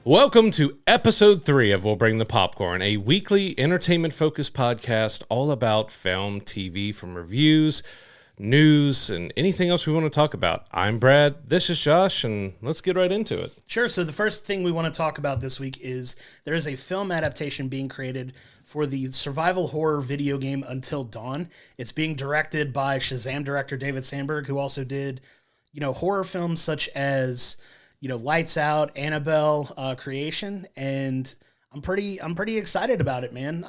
Welcome to episode 3 of We'll Bring the Popcorn, a weekly entertainment-focused podcast all about film, TV, from reviews, news, and anything else we want to talk about. I'm Brad, this is Josh, and let's get right into it. Sure, so the first thing we want to talk about this week is there is a film adaptation being created for the survival horror video game Until Dawn. It's being directed by Shazam director David Sandberg, who also did, horror films such as Lights Out, Annabelle, Creation, and I'm pretty excited about it, man.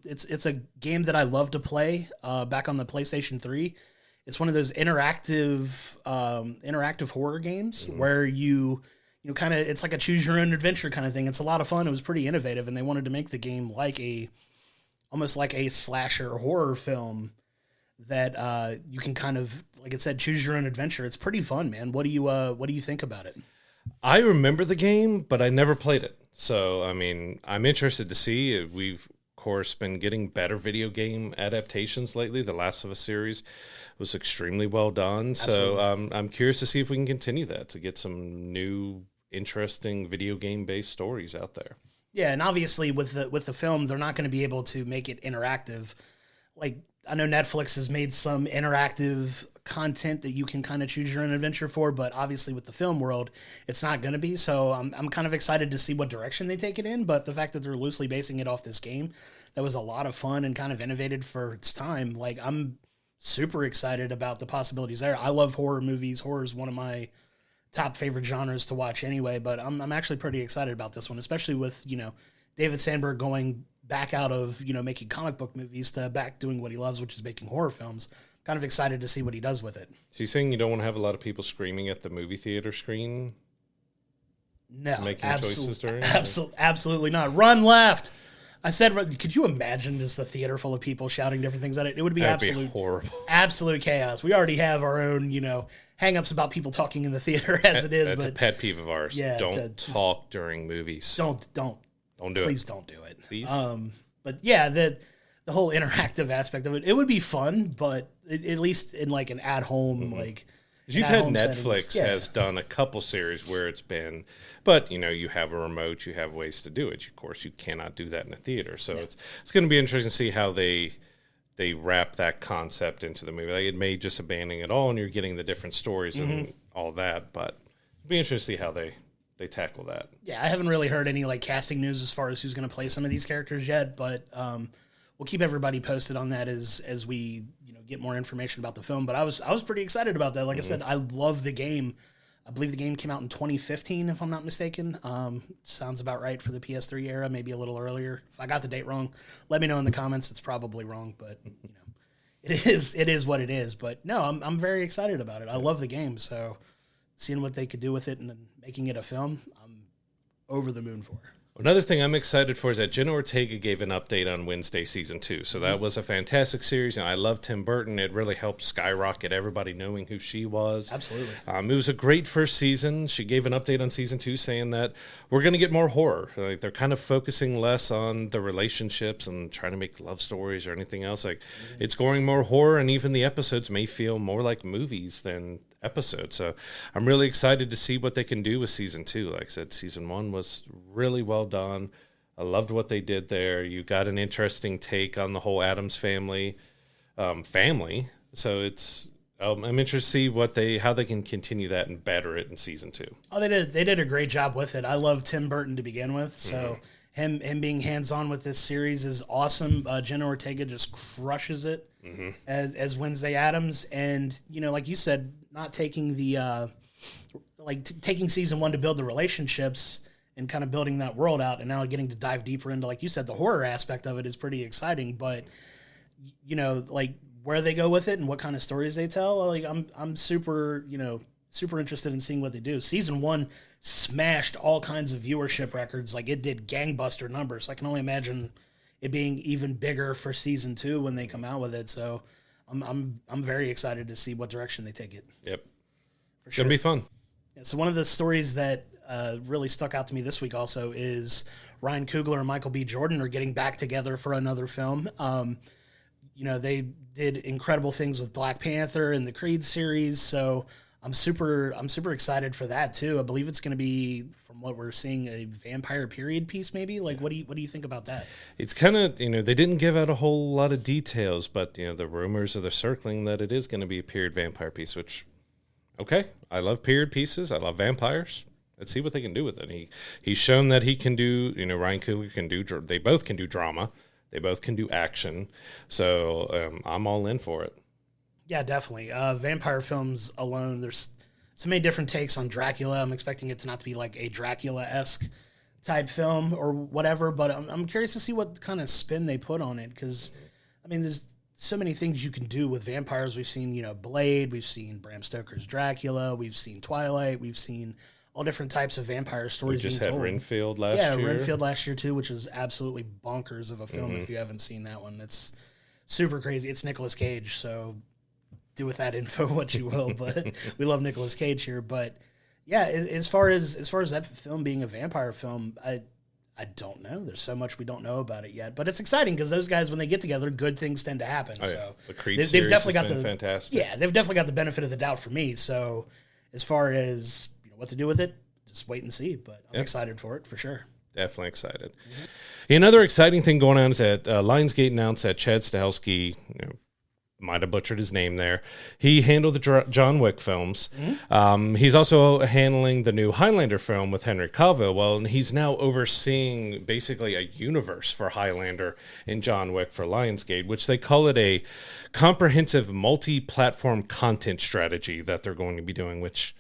It's a game that I love to play back on the PlayStation 3. It's one of those interactive horror games where you kind of, it's like a choose your own adventure kind of thing. It's a lot of fun. It was pretty innovative, and they wanted to make the game almost like a slasher horror film that you can kind of, like it said, choose your own adventure. It's pretty fun, man. What do you think about it? I remember the game, but I never played it. So, I'm interested to see. We've, of course, been getting better video game adaptations lately. The Last of Us series was extremely well done. Absolutely. So, I'm curious to see if we can continue that, to get some new, interesting video game-based stories out there. Yeah, and obviously with the film, they're not going to be able to make it interactive. Like, I know Netflix has made some interactive content that you can kind of choose your own adventure for, but obviously with the film world, it's not going to be. So I'm kind of excited to see what direction they take it in, but the fact that they're loosely basing it off this game, that was a lot of fun and kind of innovated for its time. Like, I'm super excited about the possibilities there. I love horror movies. Horror is one of my top favorite genres to watch anyway, but I'm actually pretty excited about this one, especially with, David Sandberg going back out of, making comic book movies to back doing what he loves, which is making horror films. Kind of excited to see what he does with it. So you're saying you don't want to have a lot of people screaming at the movie theater screen? No, making choices during? Absolutely not. Run left. I said, could you imagine just a theater full of people shouting different things at it? It would be That'd be horrible. Absolute chaos. We already have our own, hang-ups about people talking in the theater as it is. That's a pet peeve of ours. Yeah, don't talk during movies. Don't do it. Please don't do it. Please. But yeah, the whole interactive aspect of it would be fun, but at least in like an at-home, you've had Netflix has done a couple series where it's been, but you have a remote, you have ways to do it. Of course, you cannot do that in a theater. So it's going to be interesting to see how they wrap that concept into the movie. Like, it may just abandon it all, and you're getting the different stories and all that. But it'll be interesting to see how they tackle that. Yeah, I haven't really heard any casting news as far as who's going to play some of these characters yet, but we'll keep everybody posted on that as we get more information about the film. But I was pretty excited about that. Like I said, I love the game. I believe the game came out in 2015, if I'm not mistaken. Sounds about right for the PS3 era, maybe a little earlier. If I got the date wrong, let me know in the comments. It's probably wrong, but it is what it is. But no, I'm very excited about it. I love the game, so seeing what they could do with it and making it a film, I'm over the moon for. Another thing I'm excited for is that Jenna Ortega gave an update on Wednesday Season 2. So that was a fantastic series, and I love Tim Burton. It really helped skyrocket everybody knowing who she was. Absolutely. It was a great first season. She gave an update on Season 2 saying that we're going to get more horror. Like, they're kind of focusing less on the relationships and trying to make love stories or anything else. It's going more horror, and even the episodes may feel more like movies than episode. So I'm really excited to see what they can do with Season 2. Like I said, Season 1 was really well done. I loved what they did there. You got an interesting take on the whole Addams family. So it's I'm interested to see how they can continue that and better it in Season 2. Oh, they did a great job with it. I love Tim Burton to begin with, so him being hands-on with this series is awesome. Jenna Ortega just crushes it as Wednesday Addams, and like you said, not taking the taking Season 1 to build the relationships and kind of building that world out, and now getting to dive deeper into, like you said, the horror aspect of it is pretty exciting. But where they go with it and what kind of stories they tell, I'm super interested in seeing what they do. Season 1 smashed all kinds of viewership records. Like, it did gangbuster numbers. I can only imagine it being even bigger for Season 2 when they come out with it. So I'm very excited to see what direction they take it. Yep. For It's sure. going to be fun. Yeah, so one of the stories that really stuck out to me this week also is Ryan Coogler and Michael B. Jordan are getting back together for another film. They did incredible things with Black Panther and the Creed series, so I'm super excited for that too. I believe it's going to be, from what we're seeing, a vampire period piece maybe. Like what do you think about that? It's kind of, they didn't give out a whole lot of details, but the rumors are circling that it is going to be a period vampire piece, which, okay, I love period pieces. I love vampires. Let's see what they can do with it. He's shown that he can do, Ryan Coogler can do, they both can do drama. They both can do action. So I'm all in for it. Yeah, definitely. Vampire films alone, there's so many different takes on Dracula. I'm expecting it to not to be like a Dracula-esque type film or whatever, but I'm curious to see what kind of spin they put on it, because, I mean, there's so many things you can do with vampires. We've seen, Blade, we've seen Bram Stoker's Dracula, we've seen Twilight, we've seen all different types of vampire stories being told. We just had Renfield last year. Yeah, Renfield last year too, which is absolutely bonkers of a film if you haven't seen that one. It's super crazy. It's Nicolas Cage, so do with that info what you will, but we love Nicolas Cage here. But yeah, as far as that film being a vampire film, I don't know. There's so much we don't know about it yet, but it's exciting because those guys, when they get together, good things tend to happen. Oh, yeah. So the Creed series has been fantastic. Yeah, they've definitely got the benefit of the doubt for me. So as far as what to do with it, just wait and see. But I'm excited for it for sure. Definitely excited. Another exciting thing going on is that Lionsgate announced that Chad Stahelski, might have butchered his name there. He handled the John Wick films. He's also handling the new Highlander film with Henry Cavill. Well, and he's now overseeing basically a universe for Highlander and John Wick for Lionsgate, which they call it a comprehensive multi-platform content strategy that they're going to be doing, which,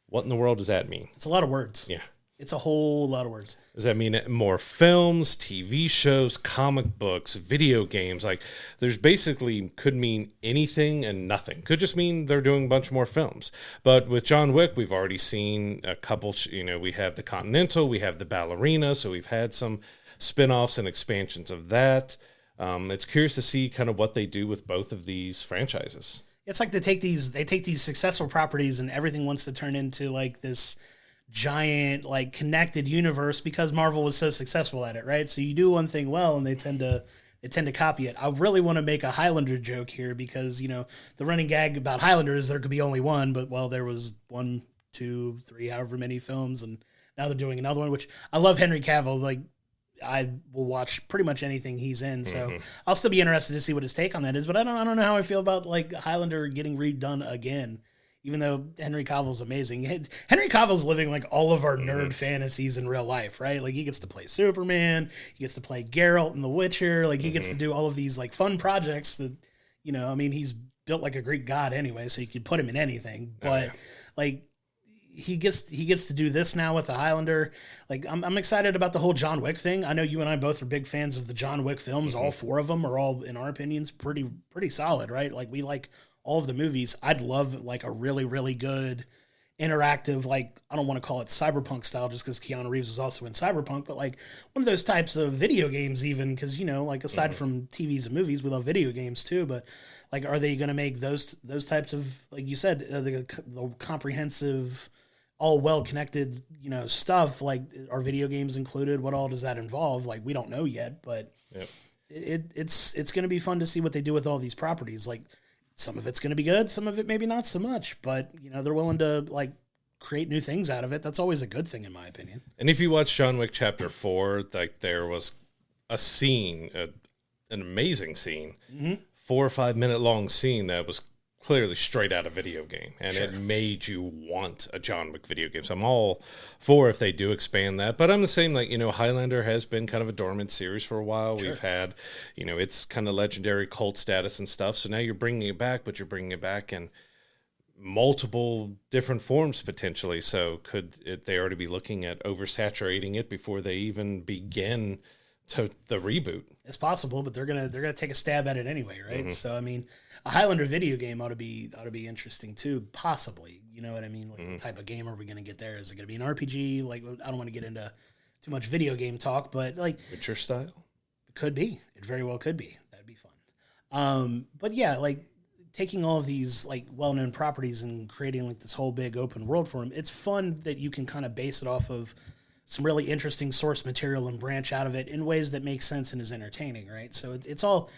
what in the world does that mean? It's a lot of words. Yeah. It's a whole lot of words. Does that mean more films, TV shows, comic books, video games? Like, there's basically could mean anything and nothing. Could just mean they're doing a bunch more films. But with John Wick, we've already seen a couple, we have the Continental, we have the Ballerina, so we've had some spin-offs and expansions of that. It's curious to see kind of what they do with both of these franchises. It's like they take these successful properties and everything wants to turn into like this giant, like, connected universe because Marvel was so successful at it, right? So you do one thing well and they tend to copy it. I really want to make a Highlander joke here because, the running gag about Highlander is there could be only one, but well, there was 1, 2, 3, however many films, and now they're doing another one, which I love Henry Cavill. Like, I will watch pretty much anything he's in, so I'll still be interested to see what his take on that is, but I don't know how I feel about, like, Highlander getting redone again. Even though Henry Cavill's amazing. Henry Cavill's living like all of our nerd fantasies in real life, right? Like he gets to play Superman, he gets to play Geralt in The Witcher, like he gets to do all of these like fun projects that, he's built like a Greek god anyway, so you could put him in anything. But like he gets to do this now with the Highlander. Like I'm excited about the whole John Wick thing. I know you and I both are big fans of the John Wick films. All 4 of them are all, in our opinions, pretty solid, right? Like we like all of the movies. I'd love like a really, really good interactive, like, I don't want to call it cyberpunk style just because Keanu Reeves was also in Cyberpunk, but like one of those types of video games even, because, like aside from TVs and movies, we love video games too, but like, are they going to make those types of, like you said, the comprehensive, all well-connected, stuff, like are video games included? What all does that involve? Like, we don't know yet, but it's going to be fun to see what they do with all these properties. Like, some of it's going to be good, some of it maybe not so much, but they're willing to like create new things out of it. That's always a good thing in my opinion. And if you watch John Wick Chapter 4, like there was a scene, an amazing scene, 4 or 5 minute long scene that was clearly straight out of video game, and it made you want a John Wick video game. So I'm all for if they do expand that, but I'm the same, like, Highlander has been kind of a dormant series for a while. We've had, it's kind of legendary cult status and stuff. So now you're bringing it back, but you're bringing it back in multiple different forms potentially. So they already be looking at oversaturating it before they even begin to the reboot? It's possible, but they're gonna take a stab at it anyway, right? So I mean, a Highlander video game ought to be interesting too, possibly. You know what I mean? Like, what type of game are we gonna get there? Is it gonna be an RPG? Like, I don't want to get into too much video game talk, but like Witcher style, it could be. It very well could be. That'd be fun. But yeah, like taking all of these like well-known properties and creating like this whole big open world for them. It's fun that you can kind of base it off of some really interesting source material and branch out of it in ways that make sense and is entertaining, right? So it's all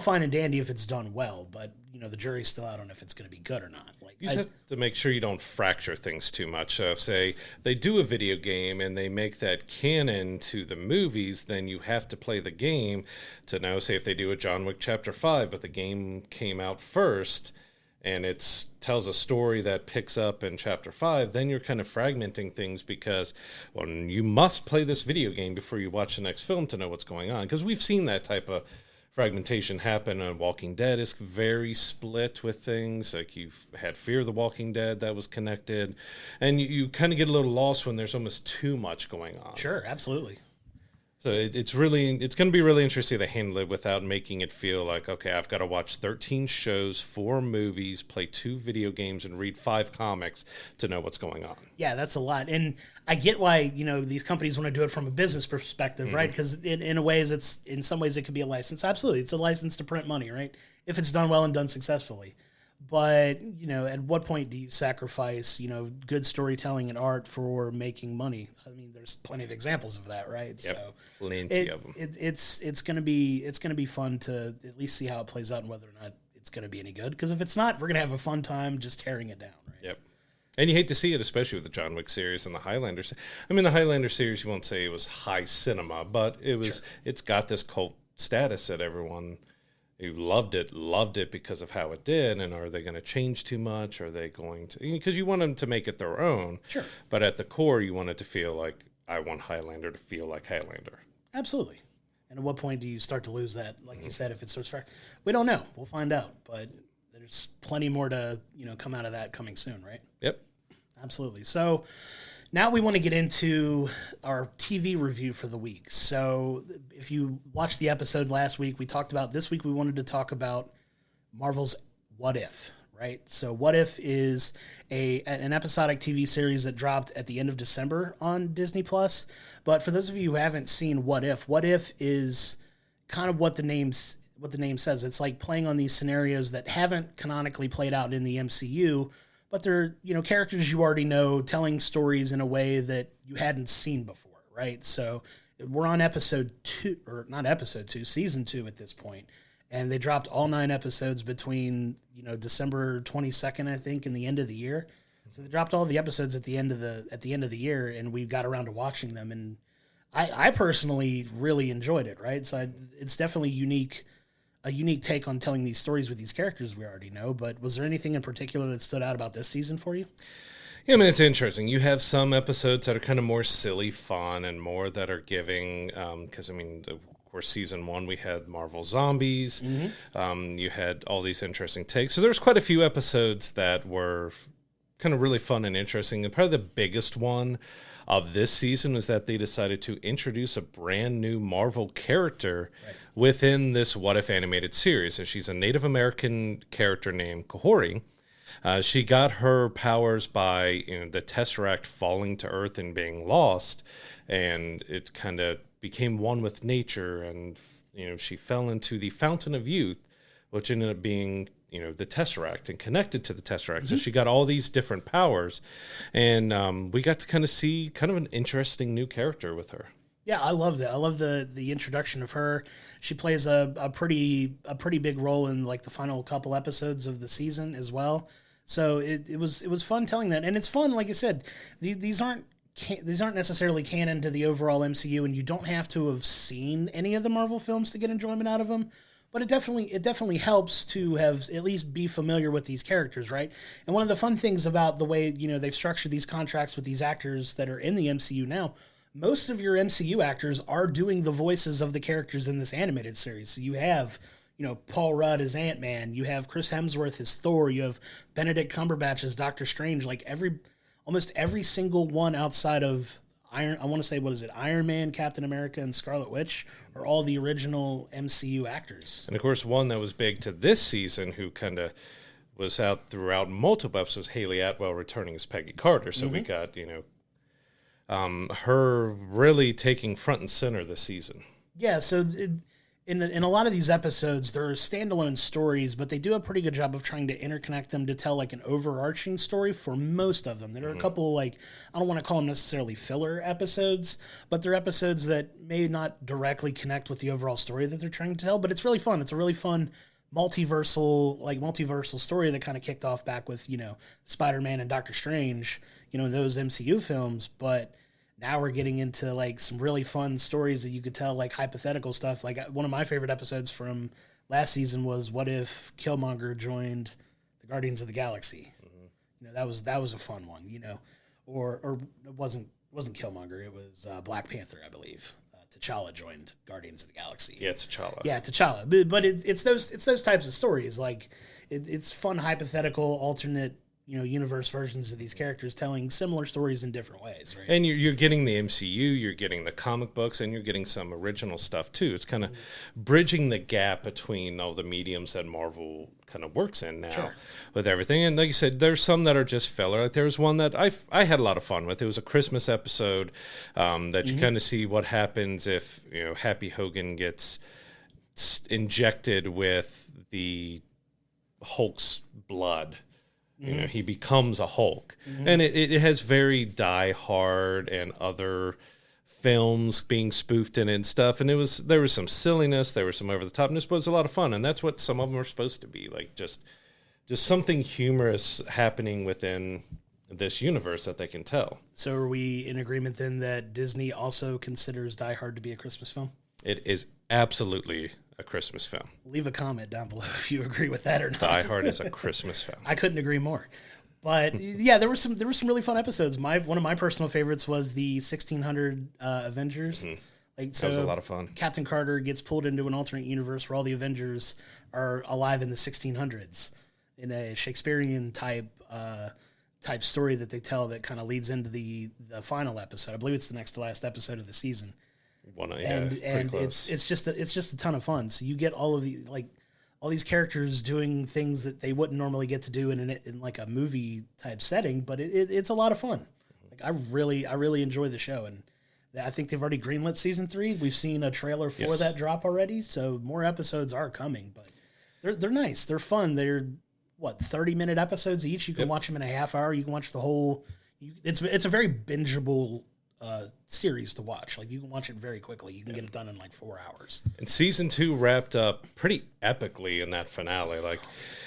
fine and dandy if it's done well, but the jury's still out on if it's going to be good or not. Like, You just have to make sure you don't fracture things too much. So if, say, they do a video game and they make that canon to the movies, then you have to play the game to know, say, if they do a John Wick Chapter 5, but the game came out first and it tells a story that picks up in Chapter 5, then you're kind of fragmenting things because, well, you must play this video game before you watch the next film to know what's going on. Because we've seen that type of fragmentation happen. Walking Dead is very split with things. Like, you've had Fear the Walking Dead that was connected. And you kind of get a little lost when there's almost too much going on. Sure, absolutely. So it's going to be really interesting to handle it without making it feel like, okay, I've got to watch 13 shows, 4 movies, play 2 video games, and read 5 comics to know what's going on. Yeah, that's a lot. And I get why, these companies want to do it from a business perspective, right? Because in some ways it could be a license. Absolutely. It's a license to print money, right? If it's done well and done successfully. But, at what point do you sacrifice, good storytelling and art for making money? I mean, there's plenty of examples of that, right? Yep, so plenty of them. It's going to be fun to at least see how it plays out and whether or not it's going to be any good. Because if it's not, we're going to have a fun time just tearing it down, right? Yep. And you hate to see it, especially with the John Wick series and the Highlander. I mean, the Highlander series, you won't say it was high cinema, but it's got this cult status that everyone who loved it because of how it did. And are they going to change too much? Are they going to, because you want them to make it their own. Sure. But at the core, you want it to feel like, I want Highlander to feel like Highlander. Absolutely. And at what point do you start to lose that? Like you said, if it starts fair, we don't know. We'll find out. But there's plenty more to, come out of that coming soon, right? Yep. Absolutely. So now we want to get into our TV review for the week. So if you watched the episode last week, we talked about this week. We wanted to talk about Marvel's What If, right? So What If is an episodic TV series that dropped at the end of December on Disney Plus. But for those of you who haven't seen What If is kind of what the name says. It's like playing on these scenarios that haven't canonically played out in the MCU, but they're, characters you already know, telling stories in a way that you hadn't seen before, right? So we're on season 2 at this point, and they dropped all 9 episodes between, December 22nd, I think, and the end of the year. So they dropped all the episodes at the end of the year, and we got around to watching them, and I personally really enjoyed it, right? So it's definitely a unique take on telling these stories with these characters we already know. But was there anything in particular that stood out about this season for you? Yeah, I mean, it's interesting. You have some episodes that are kind of more silly fun and more that are giving, because, of course, season 1, we had Marvel Zombies. Mm-hmm. You had all these interesting takes. So there's quite a few episodes that were kind of really fun and interesting. And probably the biggest one of this season was that they decided to introduce a brand new Marvel character within this What If animated series. So she's a Native American character named Kahori. She got her powers by the Tesseract falling to Earth and being lost, and it kind of became one with nature, and she fell into the Fountain of Youth, which ended up being the Tesseract and connected to the Tesseract. Mm-hmm. So she got all these different powers, and we got to kind of see kind of an interesting new character with her. Yeah, I loved it. I love the introduction of her. She plays a pretty big role in like the final couple episodes of the season as well. So it was fun telling that, and it's fun. Like I said, these aren't necessarily canon to the overall MCU, and you don't have to have seen any of the Marvel films to get enjoyment out of them. But it definitely helps to have at least be familiar with these characters, right? And one of the fun things about the way they've structured these contracts with these actors that are in the MCU now, most of your MCU actors are doing the voices of the characters in this animated series. So you have Paul Rudd as Ant-Man, you have Chris Hemsworth as Thor, you have Benedict Cumberbatch as Doctor Strange. Like almost every single one outside of Iron Man, Captain America, and Scarlet Witch are all the original MCU actors. And of course, one that was big to this season, who kind of was out throughout multiple episodes, Haley Atwell returning as Peggy Carter. So we got her really taking front and center this season. Yeah. So in a lot of these episodes, there are standalone stories, but they do a pretty good job of trying to interconnect them to tell like an overarching story for most of them. There are a couple, like, I don't want to call them necessarily filler episodes, but they're episodes that may not directly connect with the overall story that they're trying to tell, but it's really fun. It's a really fun multiversal story that kind of kicked off back with, Spider-Man and Doctor Strange, those MCU films. But now we're getting into like some really fun stories that you could tell, like hypothetical stuff. Like one of my favorite episodes from last season was what if Killmonger joined the Guardians of the Galaxy? That was a fun one, or it wasn't Killmonger, it was Black Panther, I believe. T'Challa joined Guardians of the Galaxy. Yeah, T'Challa. Yeah, T'Challa. But it's those types of stories. Like it's fun, hypothetical, alternate, universe versions of these characters telling similar stories in different ways, right? And you're getting the MCU, you're getting the comic books, and you're getting some original stuff too. It's kind of bridging the gap between all the mediums that Marvel kind of works in now with everything. And like you said, there's some that are just filler. Like there's one that I had a lot of fun with. It was a Christmas episode that you kind of see what happens if Happy Hogan gets injected with the Hulk's blood. He becomes a Hulk. And it has very Die Hard and other films being spoofed in it and stuff. And there was some silliness, there was some over the top, and this was a lot of fun. And that's what some of them are supposed to be, like just something humorous happening within this universe that they can tell. So are we in agreement then that Disney also considers Die Hard to be a Christmas film? It is absolutely a Christmas film. Leave a comment down below if you agree with that or not. Die Hard is a Christmas film. I couldn't agree more. But yeah, there were some really fun episodes. One of my personal favorites was the 1600 Avengers. That was a lot of fun. Captain Carter gets pulled into an alternate universe where all the Avengers are alive in the 1600s in a Shakespearean type story that they tell that kind of leads into the final episode. I believe it's the next to last episode of the season. And it's just a ton of fun. So you get all these characters doing things that they wouldn't normally get to do in like a movie type setting, but it's a lot of fun. Like I really enjoy the show, and I think they've already greenlit season 3. We've seen a trailer for that drop already, so more episodes are coming. But they're nice, they're fun. They're 30-minute episodes each. You can watch them in a half hour. You can watch the whole. It's a very bingeable series to watch. Like you can watch it very quickly. You can get it done in like 4 hours. And season 2 wrapped up pretty epically in that finale. Like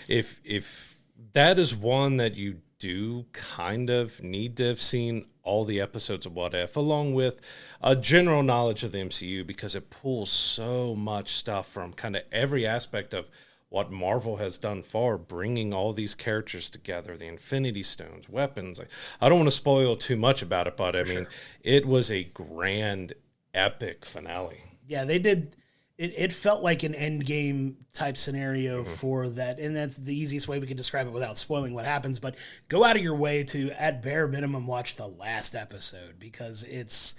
if that is one that you do kind of need to have seen all the episodes of What If, along with a general knowledge of the MCU, because it pulls so much stuff from kind of every aspect of what Marvel has done far, bringing all these characters together, the Infinity Stones, weapons. Like, I don't want to spoil too much about it, but I mean, it was a grand, epic finale. Yeah, they did. It felt like an Endgame type scenario for that, and that's the easiest way we can describe it without spoiling what happens. But go out of your way to, at bare minimum, watch the last episode, because it's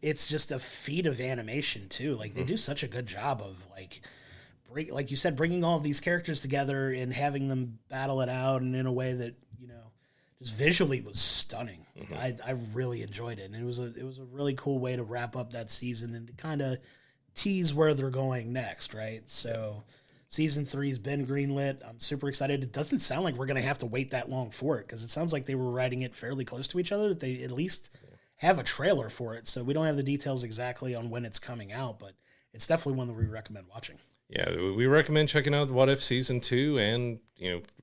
just a feat of animation too. Like they do such a good job of like you said, bringing all of these characters together and having them battle it out, and in a way that just visually was stunning. I really enjoyed it, and it was a really cool way to wrap up that season and to kind of tease where they're going next, right? So season 3's been greenlit. I'm super excited. It doesn't sound like we're going to have to wait that long for it, because it sounds like they were writing it fairly close to each other, that they at least have a trailer for it. So we don't have the details exactly on when it's coming out, but it's definitely one that we recommend watching. Yeah, we recommend checking out What If Season 2, and,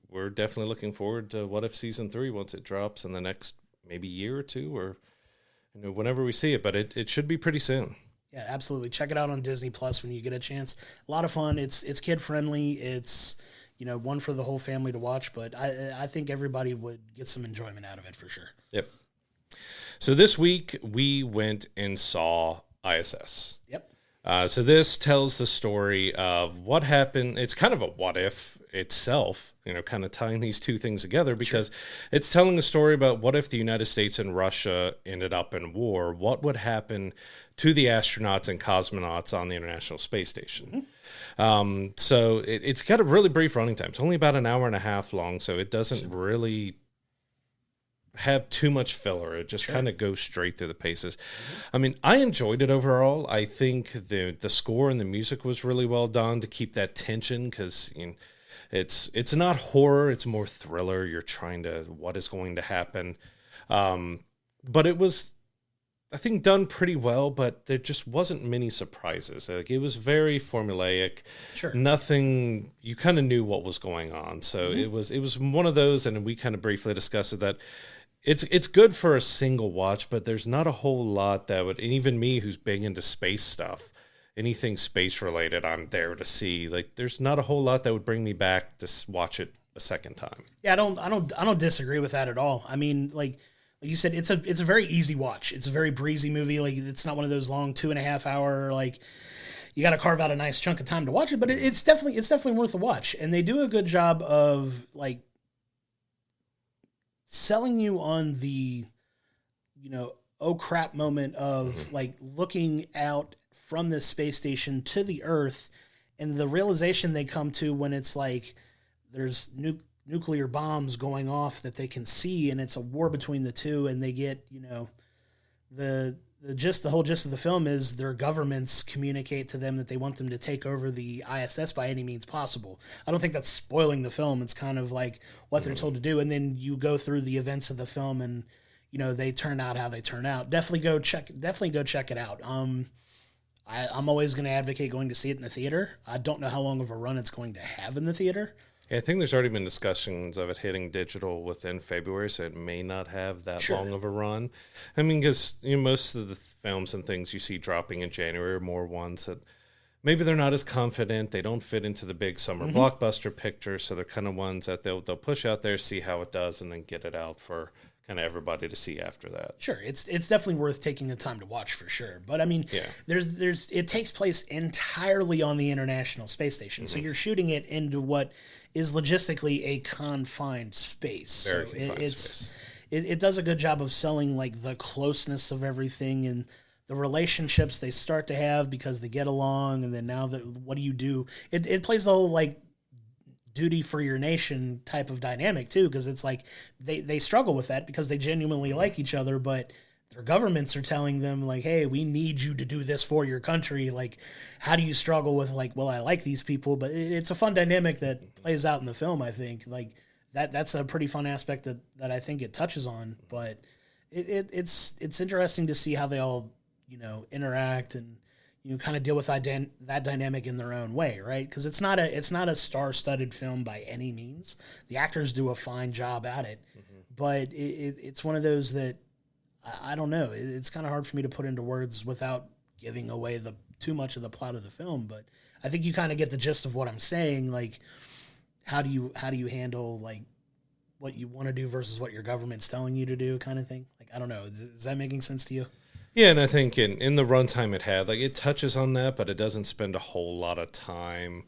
we're definitely looking forward to What If Season 3 once it drops in the next maybe year or two, or whenever we see it, but it should be pretty soon. Yeah, absolutely. Check it out on Disney Plus when you get a chance. A lot of fun. It's kid-friendly. It's, one for the whole family to watch, but I think everybody would get some enjoyment out of it for sure. Yep. So this week, we went and saw I.S.S. Yep. So this tells the story of what happened. It's kind of a what if itself, kind of tying these two things together, because it's telling a story about what if the United States and Russia ended up in war. What would happen to the astronauts and cosmonauts on the International Space Station? So it's got a really brief running time. It's only about an hour and a half long, so it doesn't really have too much filler. It just kind of goes straight through the paces. I mean, I enjoyed it overall. I think the score and the music was really well done to keep that tension, because it's not horror, it's more thriller. You're trying to, what is going to happen? But it was I think, done pretty well, but there just wasn't many surprises. Like, it was very formulaic. Sure. Nothing, you kind of knew what was going on. So it was one of those, and we kind of briefly discussed it, that it's good for a single watch, but there's not a whole lot that would, and even me who's big into space stuff, anything space related, I'm there to see. Like, there's not a whole lot that would bring me back to watch it a second time. Yeah, I don't disagree with that at all. I mean, like you said, it's a very easy watch. It's a very breezy movie. Like, it's not one of those long 2.5 hour, like, you got to carve out a nice chunk of time to watch it, but it's definitely worth a watch. And they do a good job of, like, selling you on the, oh crap moment of like looking out from this space station to the Earth, and the realization they come to when it's like there's nuclear bombs going off that they can see, and it's a war between the two, and they get, the whole gist of the film is their governments communicate to them that they want them to take over the I.S.S. by any means possible. I don't think that's spoiling the film. It's kind of like what they're told to do, and then you go through the events of the film, and they turn out how they turn out. Definitely go check it out. I'm always going to advocate going to see it in the theater. I don't know how long of a run it's going to have in the theater. Yeah, I think there's already been discussions of it hitting digital within February, so it may not have that long of a run. I mean, because most of the films and things you see dropping in January are more ones that maybe they're not as confident. They don't fit into the big summer blockbuster picture, so they're kind of ones that they'll push out there, see how it does, and then get it out for kind of everybody to see after that. Sure, it's definitely worth taking the time to watch for sure. But I mean, there's it takes place entirely on the International Space Station, so you're shooting it into what is logistically a confined space. Very confined space. It does a good job of selling like the closeness of everything and the relationships they start to have because they get along, and then now that what do you do? It plays the whole like duty for your nation type of dynamic too, because it's like they struggle with that because they genuinely like each other, but their governments are telling them like, hey, we need you to do this for your country. Like, how do you struggle with like, well, I like these people, but it's a fun dynamic that plays out in the film. I think like that's a pretty fun aspect that I think it touches on, but it's interesting to see how they all, interact and, kind of deal with that dynamic in their own way, right? Because it's not a star-studded film by any means. The actors do a fine job at it, but it's one of those that I don't know. It's kind of hard for me to put into words without giving away too much of the plot of the film. But I think you kind of get the gist of what I'm saying. Like, how do you handle like what you want to do versus what your government's telling you to do, kind of thing. Like, I don't know. Is that making sense to you? Yeah, and I think in the runtime it had, like, it touches on that, but it doesn't spend a whole lot of time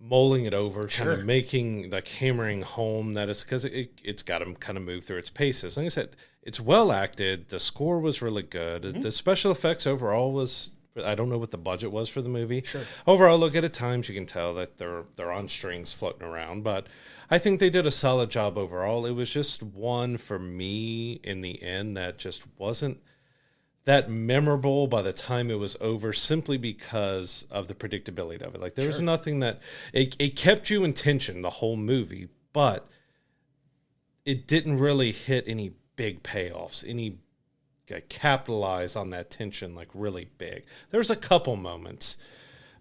mulling it over, kind of making, like, hammering home that it's because it's got to kind of move through its paces. Like I said, it's well acted. The score was really good. The special effects overall was, I don't know what the budget was for the movie. Sure. Overall, look at times you can tell that they're on strings floating around, but I think they did a solid job overall. It was just one for me in the end that just wasn't that memorable by the time it was over, simply because of the predictability of it. Like, there was nothing that it kept you in tension the whole movie, but it didn't really hit any big payoffs, any capitalize on that tension like really big. There's a couple moments,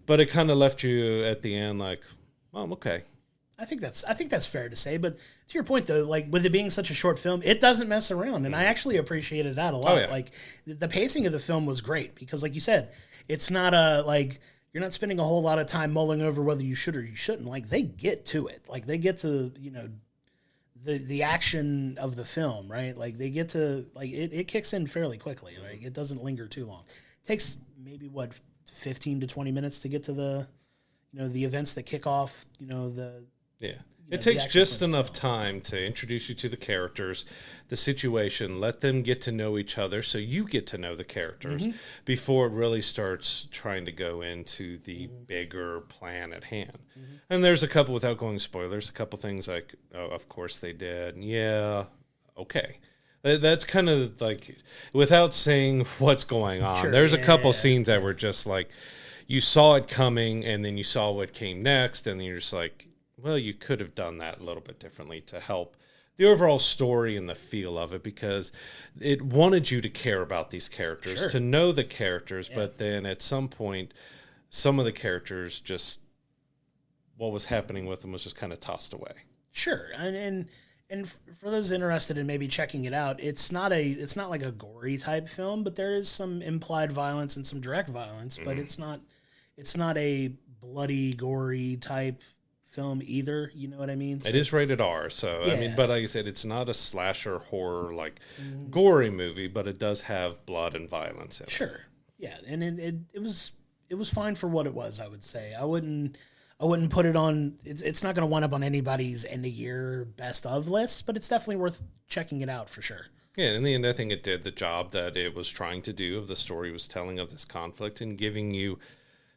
but it kind of left you at the end like, well, okay. I think that's fair to say, but to your point though, like with it being such a short film, it doesn't mess around, and I actually appreciated that a lot. Oh, yeah. Like the pacing of the film was great because, like you said, it's not like you're not spending a whole lot of time mulling over whether you should or you shouldn't. Like, they get to it, like they get to the action of the film, right? Like they get to like it kicks in fairly quickly. Like, it doesn't linger too long. It takes maybe 15 to 20 minutes to get to the the events that kick off It takes just enough time to introduce you to the characters, the situation, let them get to know each other so you get to know the characters before it really starts trying to go into the bigger plan at hand. And there's a couple, without going spoilers, a couple things like, oh, of course they did. Yeah, okay. That's kind of like, without saying what's going on, there's a couple scenes that were just like, you saw it coming and then you saw what came next, and then you're just like, well, you could have done that a little bit differently to help the overall story and the feel of it, because it wanted you to care about these characters, Sure. to know the characters, but then at some point, some of the characters just, what was happening with them was just kind of tossed away. Sure, and for those interested in maybe checking it out, it's not like a gory type film, but there is some implied violence and some direct violence, but it's not a bloody, gory type film either. You know what I mean? So, It is rated R, so I mean, Yeah. but like I said, it's not a slasher horror like gory movie, but it does have blood and violence in it. sure, yeah, and it was fine for what it was. I would say I wouldn't put it on. It's not going to wind up on anybody's end of year best of list, but it's definitely worth checking it out for sure. Yeah, in the end, I think it did the job that it was trying to do, of the story was telling of this conflict and giving you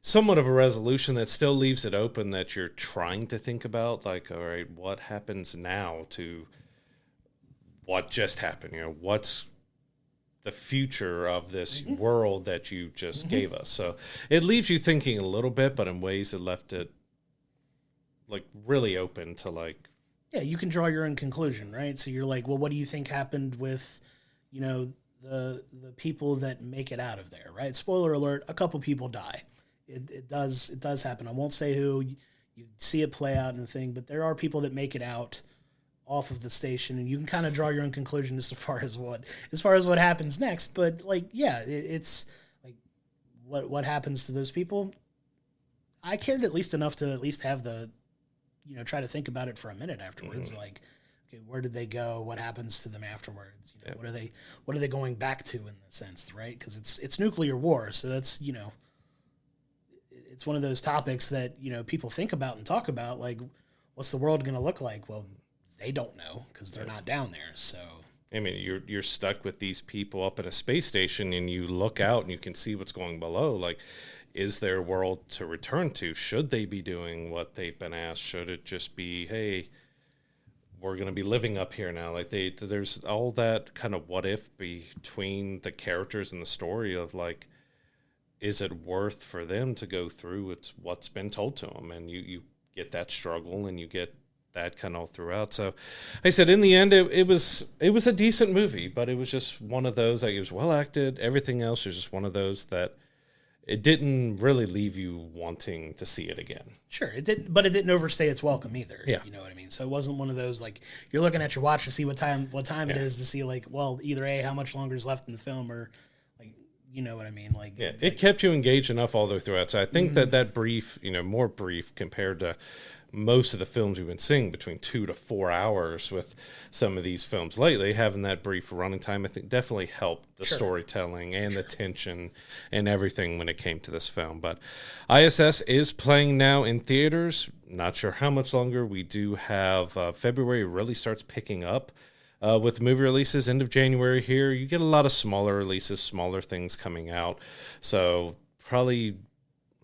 somewhat of a resolution that still leaves it open, that you're trying to think about, like, all right, what happens now to what just happened? You know, what's the future of this world that you just gave us? So it leaves you thinking a little bit, but in ways it left it like really open to like, Yeah, you can draw your own conclusion, right? So you're like, well, what do you think happened with, the people that make it out of there, right? Spoiler alert: a couple people die. It does happen. I won't say who. You see it play out in the thing, but there are people that make it out off of the station, and you can kind of draw your own conclusion as far as what happens next. But like, yeah, it's like what happens to those people. I cared at least enough to at least have the, try to think about it for a minute afterwards. Like, okay, where did they go? What happens to them afterwards? What are they going back to in the sense, right? Because it's nuclear war, so that's it's one of those topics that people think about and talk about. Like, what's the world going to look like? Well, they don't know because they're not down there. So I mean, you're stuck with these people up at a space station, and you look out and you can see what's going below. Like, is there a world to return to? Should they be doing what they've been asked? Should it just be, hey, we're going to be living up here now? Like, there's all that kind of what if between the characters and the story of like, is it worth for them to go through with what's been told to them? And you get that struggle, and you get that kind of all throughout. So I said, in the end, it was a decent movie, but it was just one of those, like, it was well acted. Everything else is just one of those that it didn't really leave you wanting to see it again. sure, it didn't, but it didn't overstay its welcome either. Yeah. You know what I mean? So it wasn't one of those like you're looking at your watch to see what time it is, to see like, well, either A, how much longer is left in the film, or like, you know what I mean? Like, Yeah, it kept you engaged enough all the way throughout. So I think that brief, more brief compared to most of the films we've been seeing, between 2 to 4 hours with some of these films lately, having that brief running time, I think definitely helped the storytelling and the tension and everything when it came to this film. But I.S.S. is playing now in theaters. Not sure how much longer. We do have February really starts picking up. With movie releases, end of January here, you get a lot of smaller releases, smaller things coming out. So probably,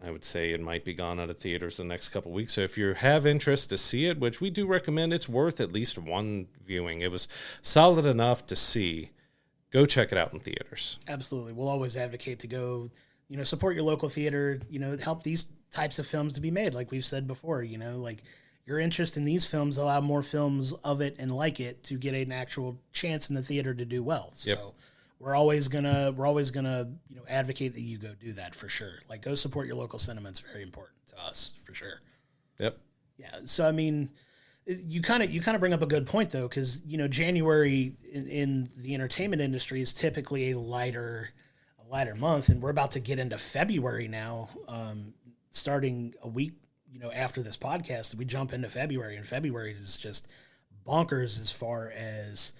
I would say it might be gone out of theaters the next couple of weeks. So if you have interest to see it, which we do recommend, it's worth at least one viewing. It was solid enough to see. Go check it out in theaters. Absolutely. We'll always advocate to go, support your local theater, help these types of films to be made. Like we've said before, like your interest in these films allow more films of it and like it to get an actual chance in the theater to do well. So we're always gonna advocate that you go do that for sure. Like, go support your local cinema. It's very important to us for sure. Yep. Yeah. So I mean, you kind of bring up a good point though, because January in the entertainment industry is typically a lighter month, and we're about to get into February now. Starting a week after this podcast, we jump into February, and February is just bonkers as far as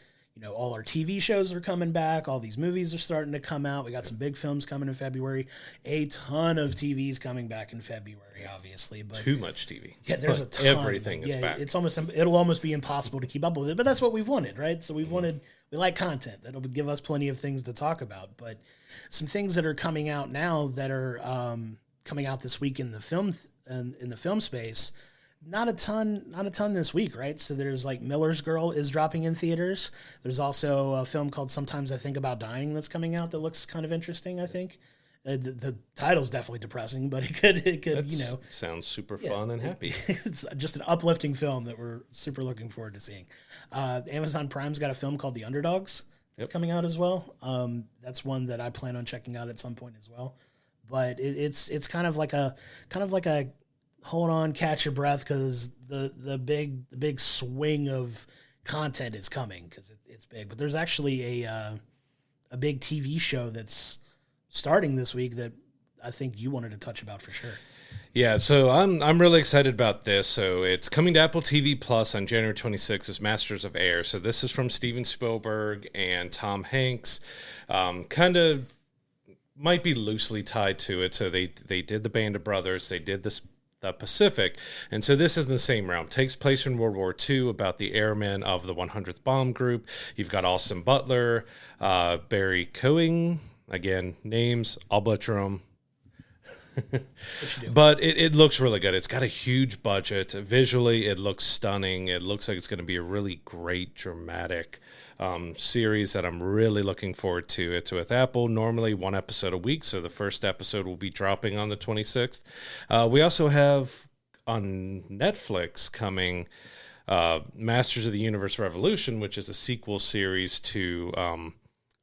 all our TV shows are coming back. All these movies are starting to come out. We got some big films coming in February. A ton of TVs coming back in February, obviously. But Too much TV. yeah, there's a ton. Everything is back. It'll almost be impossible to keep up with it. But that's what we've wanted, right? So we like content that'll give us plenty of things to talk about. But some things that are coming out now that are coming out this week in the film space. Not a ton this week, right? So there's like Miller's Girl is dropping in theaters. There's also a film called Sometimes I Think About Dying that's coming out that looks kind of interesting, I think, The title's definitely depressing, but it could sounds super fun and happy. It's just an uplifting film that we're super looking forward to seeing. Amazon Prime's got a film called The Underdogs that's coming out as well. That's one that I plan on checking out at some point as well. But it's kind of like a hold on, catch your breath, because the big swing of content is coming, because it's big. But there's actually a big TV show that's starting this week that I think you wanted to touch about for sure. Yeah, so I'm really excited about this. So it's coming to Apple TV Plus on January 26th as Masters of Air. So this is from Steven Spielberg and Tom Hanks. Kind of might be loosely tied to it. So they did the Band of Brothers. They did the Pacific. And so this is in the same realm. Takes place in World War II, about the airmen of the 100th Bomb Group. You've got Austin Butler, Barry Coing. Again, names, I'll butcher them. But it looks really good. It's got a huge budget. Visually, it looks stunning. It looks like it's going to be a really great, dramatic series that I'm really looking forward to. It's with Apple, normally 1 episode a week, so the first episode will be dropping on the 26th. We also have on Netflix coming Masters of the Universe Revolution, which is a sequel series to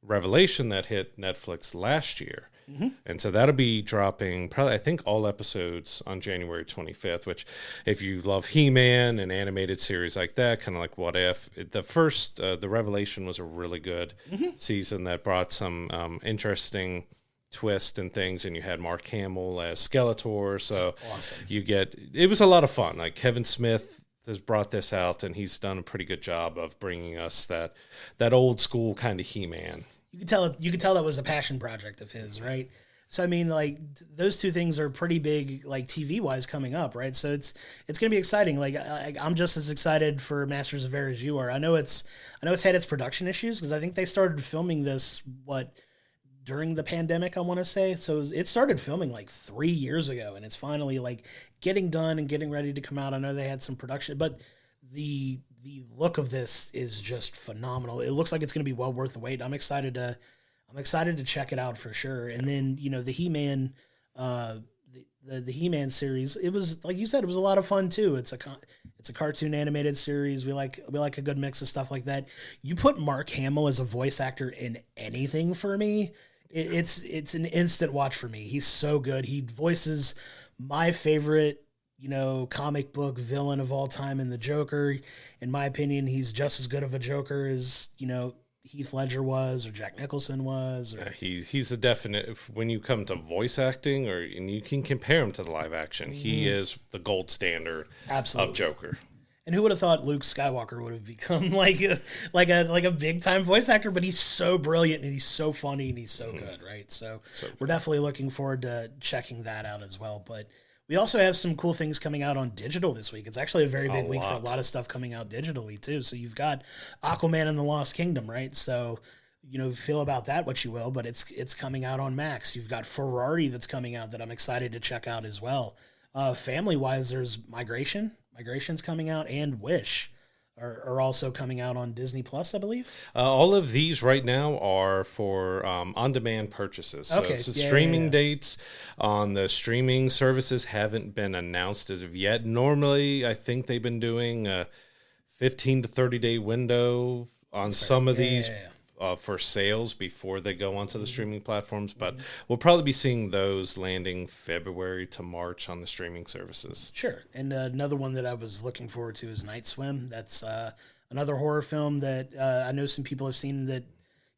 Revelation that hit Netflix last year. Mm-hmm. And so that'll be dropping probably, I think, all episodes on January 25th, which if you love He-Man and animated series like that, kind of like What If, the first, the Revelation was a really good season that brought some interesting twist and things, and you had Mark Hamill as Skeletor. So awesome. It was a lot of fun. Like Kevin Smith has brought this out, and he's done a pretty good job of bringing us that old school kind of He-Man. You could tell that was a passion project of his, right? So I mean, like, those two things are pretty big, like, TV wise coming up, right? So it's gonna be exciting. Like, I'm just as excited for Masters of Air as you are. I know it's had its production issues, because I think they started filming this during the pandemic, I want to say. So it started filming like 3 years ago, and it's finally like getting done and getting ready to come out. I know they had some production, but the look of this is just phenomenal. It looks like it's going to be well worth the wait. I'm excited to check it out for sure. And then, the He-Man, the He-Man series, it was, like you said, it was a lot of fun too. It's a cartoon animated series. We like a good mix of stuff like that. You put Mark Hamill as a voice actor in anything for me, it's an instant watch for me. He's so good. He voices my favorite comic book villain of all time in the Joker. In my opinion, he's just as good of a Joker as, Heath Ledger was, or Jack Nicholson was. Or... Yeah, he's the definite, when you come to voice acting, and you can compare him to the live action, he is the gold standard of Joker. And who would have thought Luke Skywalker would have become like a big time voice actor? But he's so brilliant, and he's so funny, and he's so good, right? So we're definitely looking forward to checking that out as well. But we also have some cool things coming out on digital this week. It's actually a very big week for a lot of stuff coming out digitally too. So you've got Aquaman and the Lost Kingdom, right? So, feel about that what you will, but it's coming out on Max. You've got Ferrari that's coming out that I'm excited to check out as well. Family-wise, there's Migration's coming out, and Wish are also coming out on Disney Plus, I believe. All of these right now are for on-demand purchases. So streaming dates on the streaming services haven't been announced as of yet. Normally, I think they've been doing a 15 to 30-day window on some of these for sales before they go onto the streaming platforms. But we'll probably be seeing those landing February to March on the streaming services. Sure. And another one that I was looking forward to is Night Swim. That's another horror film that I know some people have seen that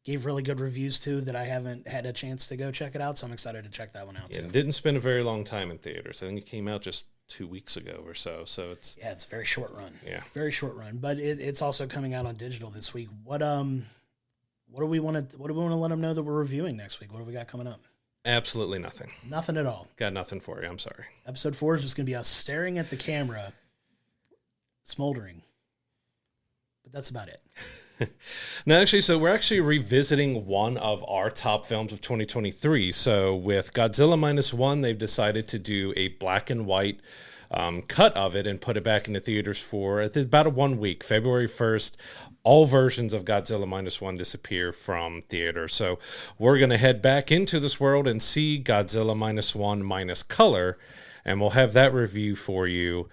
gave really good reviews to, that I haven't had a chance to go check it out. So I'm excited to check that one out too. It didn't spend a very long time in theaters. I think it came out just 2 weeks ago or so. So it's a very short run. Yeah. Very short run. But it's also coming out on digital this week. What do we want to let them know that we're reviewing next week? What do we got coming up? Absolutely nothing. Nothing at all. Got nothing for you. I'm sorry. Episode 4 is just going to be us staring at the camera, smoldering. But that's about it. No, actually, so we're actually revisiting one of our top films of 2023. So with Godzilla -1, they've decided to do a black and white cut of it and put it back into theaters for about a 1 week. February 1st, all versions of Godzilla Minus One disappear from theater. So we're going to head back into this world and see Godzilla Minus One minus color, and we'll have that review for you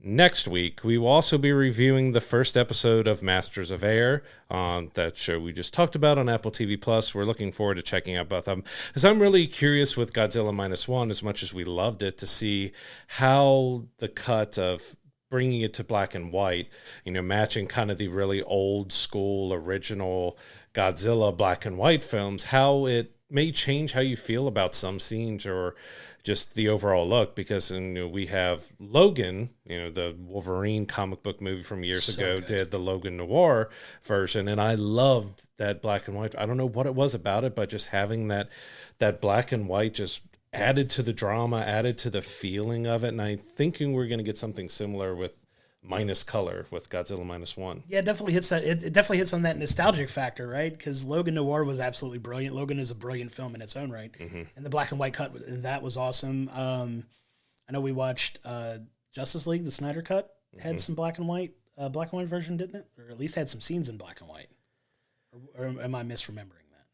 next week. We will also be reviewing the first episode of Masters of Air, that show we just talked about on Apple TV Plus. We're looking forward to checking out both of them, because I'm really curious with Godzilla Minus One, as much as we loved it, to see how the cut of bringing it to black and white, matching kind of the really old school original Godzilla black and white films, how it may change how you feel about some scenes or just the overall look. Because we have Logan, the Wolverine comic book movie from years ago, did the Logan Noir version, and I loved that black and white. I don't know what it was about it, but just having that black and white just added to the drama, added to the feeling of it. And I'm thinking we're going to get something similar with minus color with Godzilla Minus One. Yeah, it definitely hits that. It definitely hits on that nostalgic factor, right? Because Logan Noir was absolutely brilliant. Logan is a brilliant film in its own right, and the black and white cut that was awesome. I know we watched Justice League, the Snyder cut, had some black and white version, didn't it? Or at least had some scenes in black and white. Or am I misremembering that?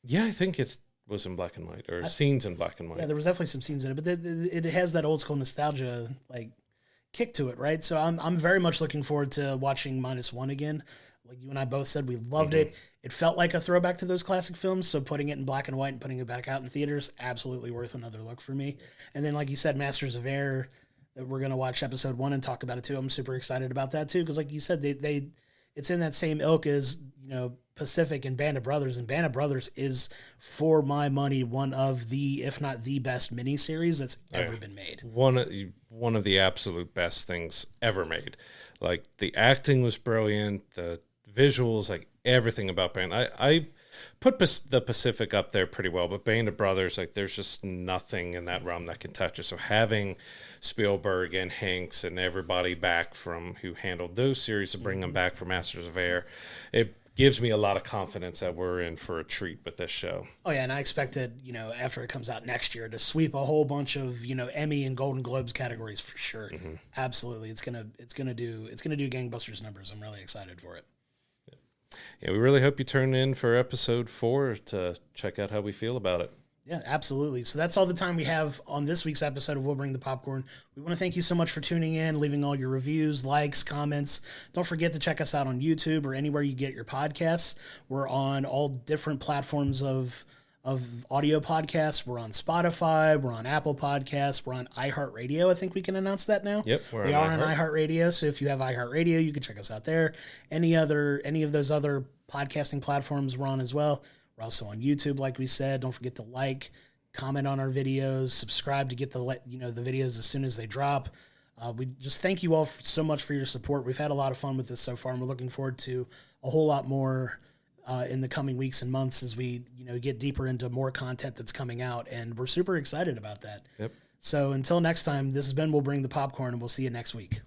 Yeah, I think it was in black and white, or scenes in black and white. Yeah, there was definitely some scenes in it, but it has that old school nostalgia kick to it, right? So I'm very much looking forward to watching Minus One again. Like you and I both said, we loved it. It felt like a throwback to those classic films, so putting it in black and white and putting it back out in theaters, absolutely worth another look for me. And then, like you said, Masters of Air, that we're going to watch episode 1 and talk about it too. I'm super excited about that too, because like you said, it's in that same ilk as Pacific and Band of Brothers, and Band of Brothers is, for my money, one of the, if not the best miniseries that's ever been made. One of the absolute best things ever made. Like, the acting was brilliant, the visuals, like everything about Band. I put the Pacific up there pretty well, but Band of Brothers, like, there's just nothing in that realm that can touch it. So having Spielberg and Hanks and everybody back from who handled those series to bring them back for Masters of Air, it gives me a lot of confidence that we're in for a treat with this show. Oh yeah, and I expect it, after it comes out next year, to sweep a whole bunch of, Emmy and Golden Globes categories for sure. Absolutely. It's gonna do gangbusters numbers. I'm really excited for it. Yeah, we really hope you turn in for episode 4 to check out how we feel about it. Yeah, absolutely. So that's all the time we have on this week's episode of We'll Bring the Popcorn. We want to thank you so much for tuning in, leaving all your reviews, likes, comments. Don't forget to check us out on YouTube or anywhere you get your podcasts. We're on all different platforms of audio podcasts. We're on Spotify. We're on Apple Podcasts. We're on iHeartRadio. I think we can announce that now. Yep, we are on iHeartRadio. So if you have iHeartRadio, you can check us out there. Any of those other podcasting platforms we're on as well. We're also on YouTube, like we said. Don't forget to comment on our videos, subscribe to get the videos as soon as they drop. We just thank you all so much for your support. We've had a lot of fun with this so far, and we're looking forward to a whole lot more in the coming weeks and months as we get deeper into more content that's coming out, and we're super excited about that. Yep. So until next time, this has been We'll Bring the Popcorn, and we'll see you next week.